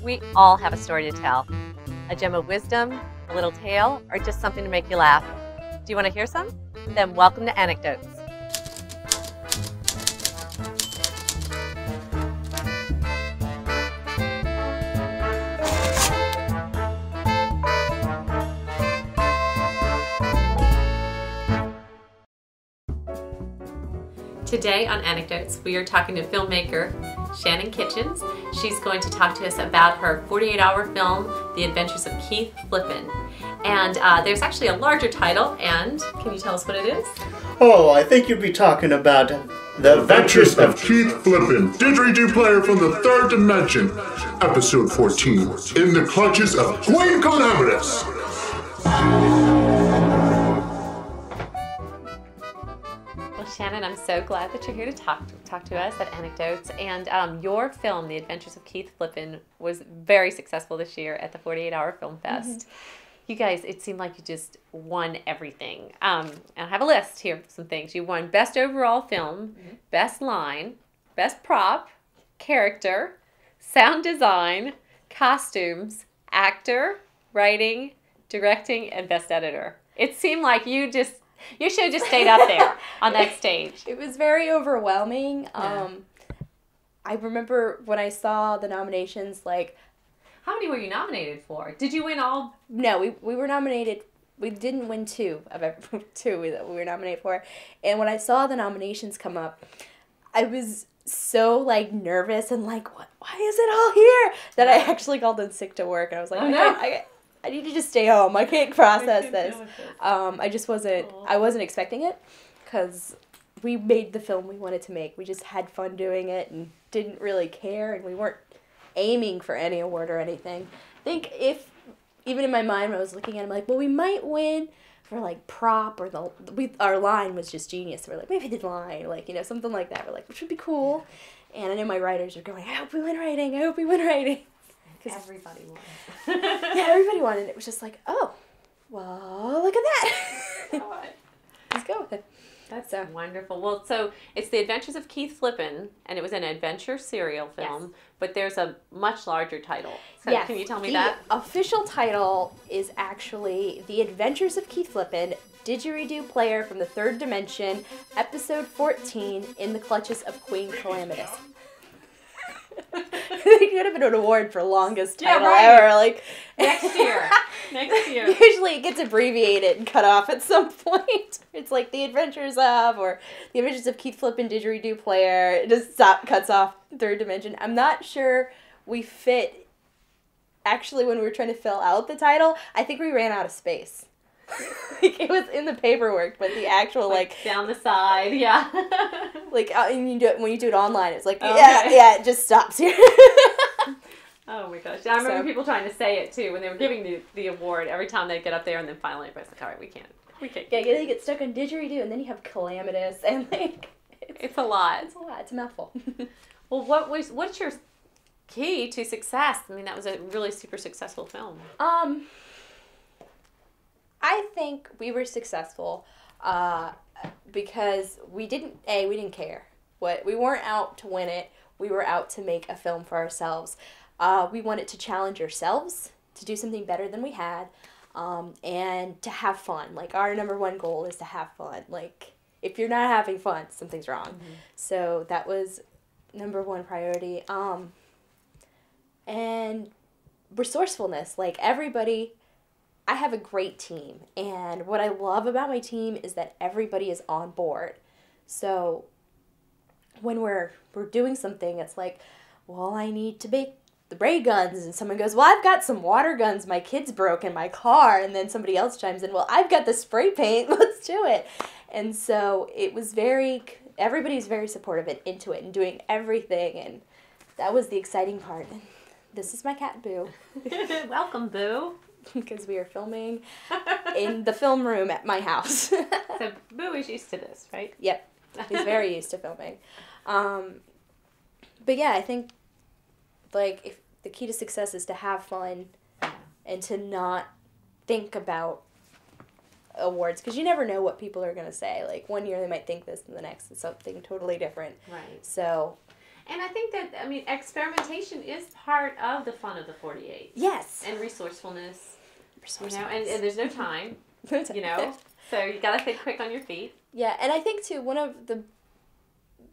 We all have a story to tell. A gem of wisdom, a little tale, or just something to make you laugh. Do you want to hear some? Then welcome to Anecdotes. Today on Anecdotes, we are talking to filmmaker Shannon Kitchens. She's going to talk to us about her 48-hour film, The Adventures of Keith Flippen. And there's actually a larger title, and can you tell us what it is? Oh, I think you'd be talking about The Adventures of Keith Flippen, Didgeridoo Player from the Third Dimension, Episode 14, In the Clutches of Queen Calamitous. Shannon, I'm so glad that you're here to talk to us at Anecdotes. And your film, The Adventures of Keith Flippen, was very successful this year at the 48-hour Film Fest. Mm-hmm. You guys, it seemed like you just won everything. And I have a list here of some things. You won Best Overall Film, mm-hmm. Best Line, Best Prop, Character, Sound Design, Costumes, Actor, Writing, Directing, and Best Editor. It seemed like you should have just stayed up there on that stage. It was very overwhelming. Yeah. I remember when I saw the nominations, like... How many were you nominated for? Did you win all? No, we were nominated... We didn't win two that we were nominated for. And when I saw the nominations come up, I was so, like, nervous and like, why is it all here? That I actually called in sick to work. And I was like, I need to just stay home. I can't process this. I wasn't expecting it because we made the film we wanted to make. We just had fun doing it and didn't really care, and we weren't aiming for any award or anything. I think even in my mind when I was looking at it, I'm like, well, we might win for like prop or our line was just genius. So we're like, maybe the line, like, you know, something like that. We're like, which would be cool. And I know my writers are going, I hope we win writing. I hope we win writing. Everybody won. Yeah, everybody won, and it was just like, oh, well, look at that. Let's go with it. That's wonderful. Well, so it's The Adventures of Keith Flippen, and it was an adventure serial film, yes. But there's a much larger title. So yes. Can you tell me that? The official title is actually The Adventures of Keith Flippen, Didgeridoo Player from the Third Dimension, Episode 14, In the Clutches of Queen Calamitous. They could have been an award for longest title ever. Like next year. Usually it gets abbreviated and cut off at some point. It's like The Adventures of, or The Adventures of Keith Flippen, Didgeridoo Player. It just cuts off Third Dimension. I'm not sure we fit. Actually, when we were trying to fill out the title, I think we ran out of space. Like, it was in the paperwork, but the actual like down the side, yeah. Like and when you do it online, it's like it just stops here. Oh my gosh! I remember people trying to say it too when they were giving the award. Every time they'd get up there, and then finally everybody's like, "All right, we can't." Yeah, they get stuck on didgeridoo, and then you have calamitous, and like it's a lot. It's a lot. It's a mouthful. Well, what's your key to success? I mean, that was a really super successful film. I think we were successful because we didn't care. We weren't out to win it. We were out to make a film for ourselves. We wanted to challenge ourselves to do something better than we had, and to have fun. Like, our number one goal is to have fun. Like, if you're not having fun, something's wrong. Mm-hmm. So that was number one priority. And resourcefulness. Like, everybody... I have a great team, and what I love about my team is that everybody is on board. So when we're doing something, it's like, well, I need to make the ray guns, and someone goes, well, I've got some water guns my kids broke in my car, and then somebody else chimes in, well, I've got the spray paint, let's do it. And so it was everybody's very supportive and into it and doing everything, and that was the exciting part. And this is my cat, Boo. Welcome, Boo. Because we are filming in the film room at my house. So Boo is used to this, right? Yep. He's very used to filming. But yeah, I think like if the key to success is to have fun and to not think about awards, because you never know what people are going to say. Like, one year they might think this and the next is something totally different. Right. So... And I think that, I mean, experimentation is part of the fun of the 48. Yes. And resourcefulness. You know, and there's no time, you know, so you got to think quick on your feet. Yeah, and I think, too, one of the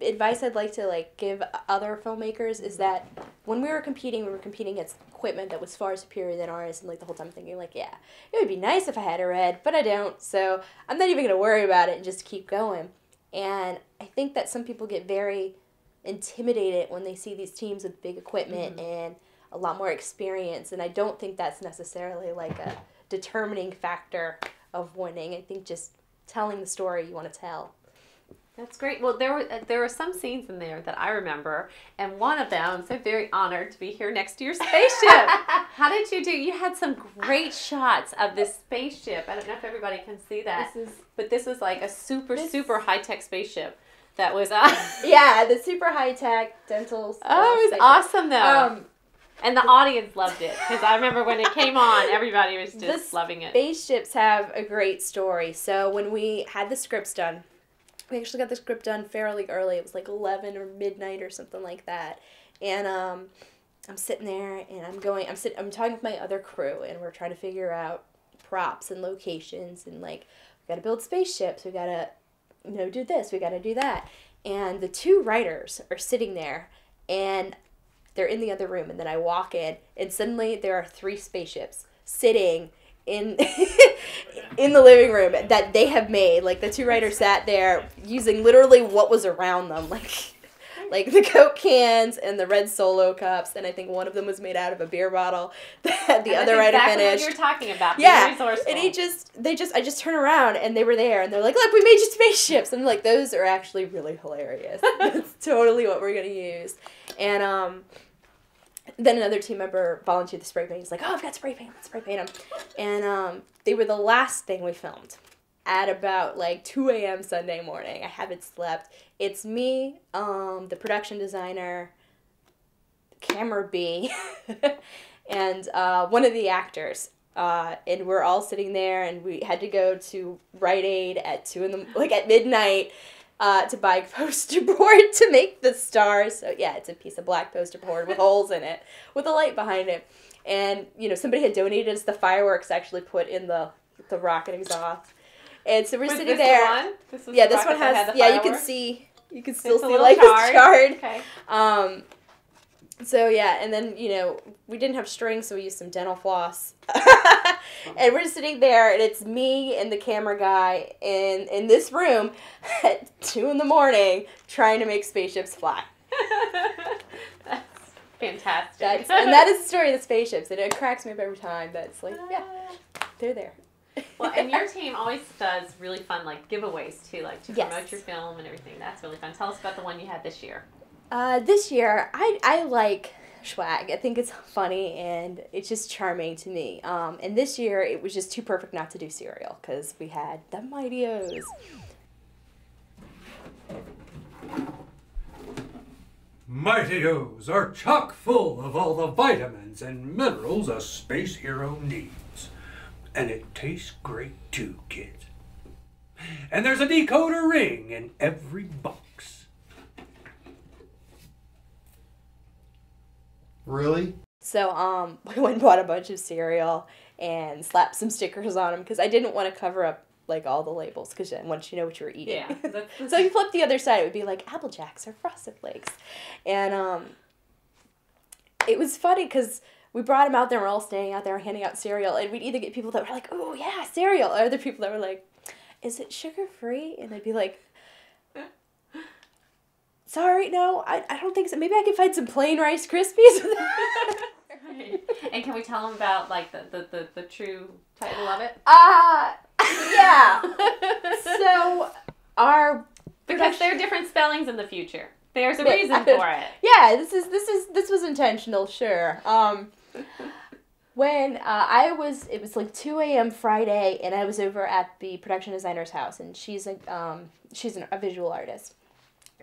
advice I'd like to, like, give other filmmakers is that when we were competing against equipment that was far superior than ours, and, like, the whole time thinking, like, yeah, it would be nice if I had a red, but I don't, so I'm not even going to worry about it and just keep going. And I think that some people get very intimidated when they see these teams with big equipment and a lot more experience, and I don't think that's necessarily like a determining factor of winning. I think just telling the story you want to tell. That's great. Well, there were some scenes in there that I remember, and one of them, I'm so very honored to be here next to your spaceship. How did you do? You had some great shots of this spaceship. I don't know if everybody can see that, but this was like a super high-tech spaceship. That was yeah, the super high-tech dental. Oh, it was awesome though. And the audience loved it, because I remember when it came on, everybody was just loving it. Spaceships have a great story. So when we had the scripts done, we actually got the script done fairly early. It was like 11 or midnight or something like that. And I'm sitting there, and I'm talking with my other crew, and we're trying to figure out props and locations, and like, we got to build spaceships, we got to, you know, do this, we got to do that. And the two writers are sitting there, and they're in the other room, and then I walk in, and suddenly there are 3 spaceships sitting in in the living room that they have made. Like, the 2 writers sat there using literally what was around them, like the Coke cans and the red Solo cups, and I think one of them was made out of a beer bottle that the other writer finished. What you're talking about. Yeah, and I just turn around, and they were there, and they're like, "Look, we made you spaceships." And I'm like, "Those are actually really hilarious. That's totally what we're gonna use." And then another team member volunteered the spray paint. He's like, "Oh, I've got spray paint. Let's spray paint them." And they were the last thing we filmed at about like 2 a.m. Sunday morning. I haven't slept. It's me, the production designer, camera B, and one of the actors. And we're all sitting there, and we had to go to Rite Aid at at midnight to buy poster board to make the stars. So yeah, it's a piece of black poster board with holes in it, with a light behind it. And, you know, somebody had donated us the fireworks actually put in the rocket exhaust. And so we're sitting there. This one has, yeah, you can still see like charred. It's charred. Okay. So yeah, and then, you know, we didn't have strings, so we used some dental floss. And we're just sitting there, and it's me and the camera guy in this room at 2 a.m. trying to make spaceships fly. That's fantastic. And that is the story of the spaceships. And it cracks me up every time. That's like, yeah, they're there. Well, and your team always does really fun, like, giveaways, too, like, to promote your film and everything. That's really fun. Tell us about the one you had this year. This year, I like swag. I think it's funny, and it's just charming to me. And this year, it was just too perfect not to do cereal, because we had the Mighty O's. Mighty O's are chock full of all the vitamins and minerals a space hero needs. And it tastes great too, kids. And there's a decoder ring in every box. Really? So, we went and bought a bunch of cereal and slapped some stickers on them, because I didn't want to cover up, like, all the labels, because once you know what you were eating. Yeah. So if you flip the other side, it would be like Apple Jacks or Frosted Flakes. And it was funny, because we brought them out there, and we're all standing out there handing out cereal, and we'd either get people that were like, "Oh, yeah, cereal," or other people that were like, "Is it sugar-free?" And I'd be like, "Sorry, no, I don't think so. Maybe I can find some plain Rice Krispies." And can we tell them about, like, the true title of it? Yeah. So, because there are different spellings in the future. There's a reason for it. Yeah, this was intentional, sure. When it was like 2 a.m. Friday, and I was over at the production designer's house, and she's a visual artist.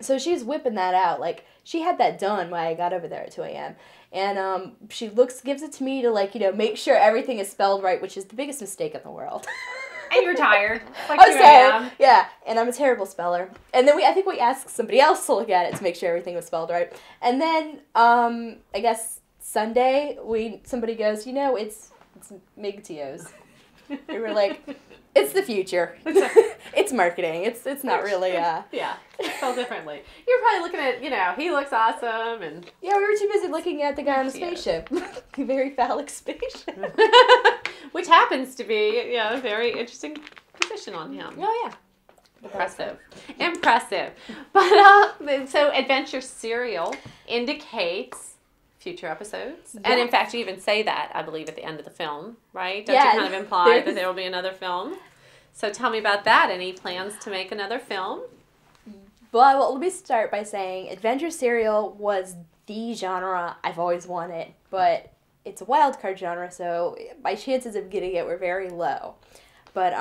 So she's whipping that out. Like, she had that done when I got over there at 2 a.m. And she gives it to me to, like, you know, make sure everything is spelled right, which is the biggest mistake in the world. And you're tired. Like I 2 was a.m. tired. Yeah, and I'm a terrible speller. And then I think we asked somebody else to look at it to make sure everything was spelled right. And then, I guess Sunday, somebody goes, it's MGTOs. We were like, it's the future. It's marketing. It's not really, Yeah, spelled differently. You're probably looking at, he looks awesome, and... Yeah, we were too busy looking at the guy on the spaceship. A very phallic spaceship. Which happens to be, a very interesting position on him. Oh, yeah. Impressive. But, so Adventure Serial indicates future episodes. Yes. And in fact, you even say that, I believe, at the end of the film, right? Don't Yeah, you kind of imply that there will be another film? So tell me about that. Any plans to make another film? Well, let me start by saying Adventure Serial was the genre I've always wanted, but it's a wild card genre, so my chances of getting it were very low. But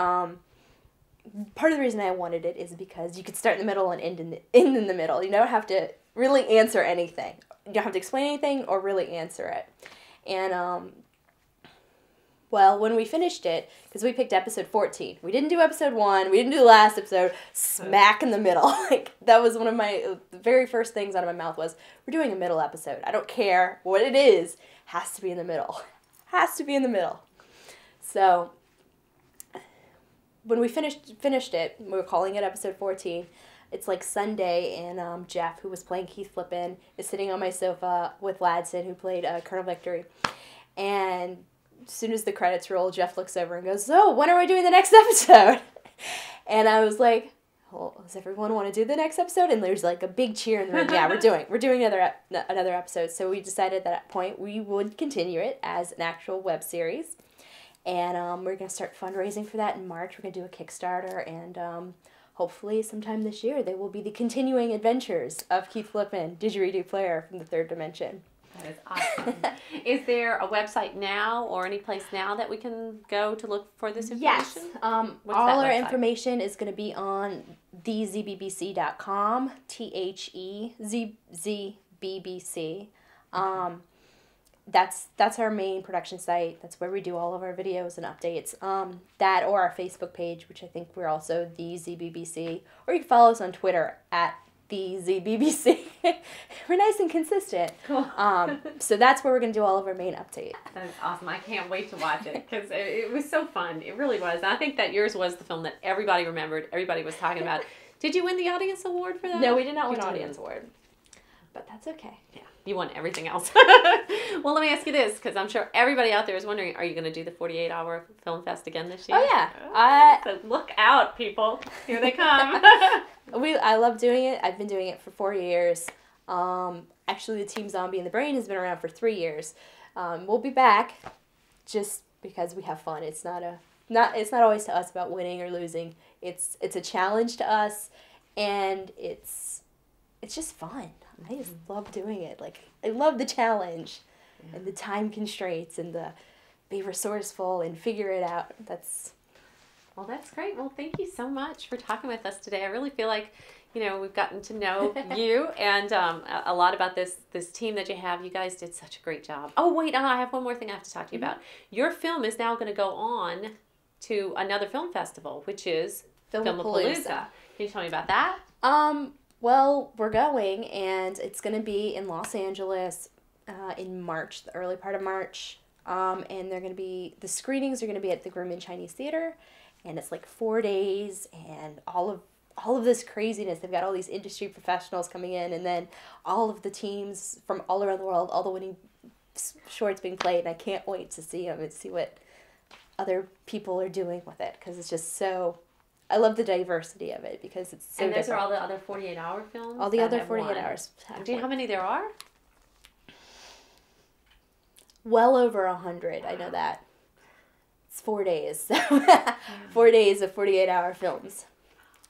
part of the reason I wanted it is because you could start in the middle and end in the middle. You don't have to really answer anything. You don't have to explain anything or really answer it. And, well, when we finished it, because we picked episode 14, we didn't do episode 1, we didn't do the last episode, smack in the middle. Like, that was one of the very first things out of my mouth was, we're doing a middle episode. I don't care what it is, has to be in the middle. Has to be in the middle. So, when we finished it, we were calling it episode 14. It's like Sunday, and Jeff, who was playing Keith Flippen, is sitting on my sofa with Ladson, who played Colonel Victory. And as soon as the credits roll, Jeff looks over and goes, "So, when are we doing the next episode?" And I was like, "Well, does everyone want to do the next episode?" And there's like a big cheer in the room. Yeah, we're doing another episode. So we decided that at that point we would continue it as an actual web series. And we're going to start fundraising for that in March. We're going to do a Kickstarter, and hopefully sometime this year they will be the continuing adventures of Keith Flippen, Didgeridoo Player from the Third Dimension. That is awesome. Is there a website now or any place now that we can go to look for this information? Yes. All What's our that website? information is going to be on thezbbc.com, THEZBBC. That's our main production site. That's where we do all of our videos and updates. That or our Facebook page, which I think we're also the ZBBC. Or you can follow us on Twitter at the ZBBC. We're nice and consistent. Cool. So that's where we're going to do all of our main updates. That is awesome. I can't wait to watch it because it was so fun. It really was. And I think that yours was the film that everybody remembered. Everybody was talking about. Did you win the audience award for that? No, we did not You win didn't. audience award. But that's okay. Yeah, you won everything else. Well, let me ask you this, because I'm sure everybody out there is wondering, are you going to do the 48-hour film fest again this year? Oh, yeah. So look out, people. Here they come. I love doing it. I've been doing it for 4 years. Actually, the Team Zombie and the Brain has been around for 3 years. We'll be back just because we have fun. It's not always to us about winning or losing. It's a challenge to us, and it's just fun. I just love doing it. Like, I love the challenge and the time constraints and the be resourceful and figure it out. Well, that's great. Well, thank you so much for talking with us today. I really feel like, we've gotten to know you and a lot about this team that you have. You guys did such a great job. Oh, wait, I have one more thing I have to talk to you about. Your film is now going to go on to another film festival, which is Filmapalooza. Can you tell me about that? Well, we're going, and it's going to be in Los Angeles in March, the early part of March. And the screenings are going to be at the Grumman Chinese Theater, and it's like 4 days, and all of this craziness. They've got all these industry professionals coming in, and then all of the teams from all around the world, all the winning shorts being played, and I can't wait to see them and see what other people are doing with it, because it's just so... I love the diversity of it because it's so And those different. are all the other 48-hour films? All the that other have 48 won? hours. Do you know how many there are? Well over 100, I know that. It's 4 days. So 4 days of 48-hour films.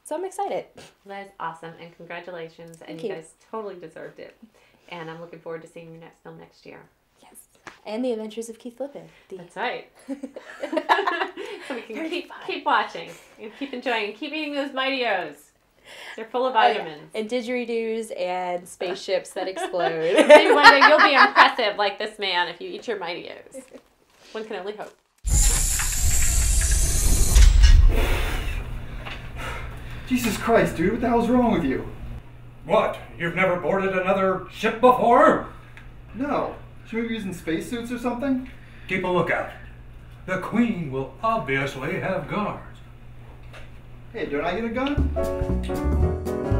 So I'm excited. That is awesome, and congratulations. And Thank you you. guys totally deserved it. And I'm looking forward to seeing your next film next year. Yes. And the Adventures of Keith Flippen. That's right. So we can keep watching and keep enjoying and keep eating those Mighty-O's. They're full of vitamins. And didgeridoos and spaceships that explode. Maybe one day you'll be impressive like this man if you eat your Mighty-O's. One can only hope. Jesus Christ, dude, what the hell's wrong with you? What? You've never boarded another ship before? No. Should we be using spacesuits or something? Keep a lookout. The Queen will obviously have guards. Hey, don't I get a gun?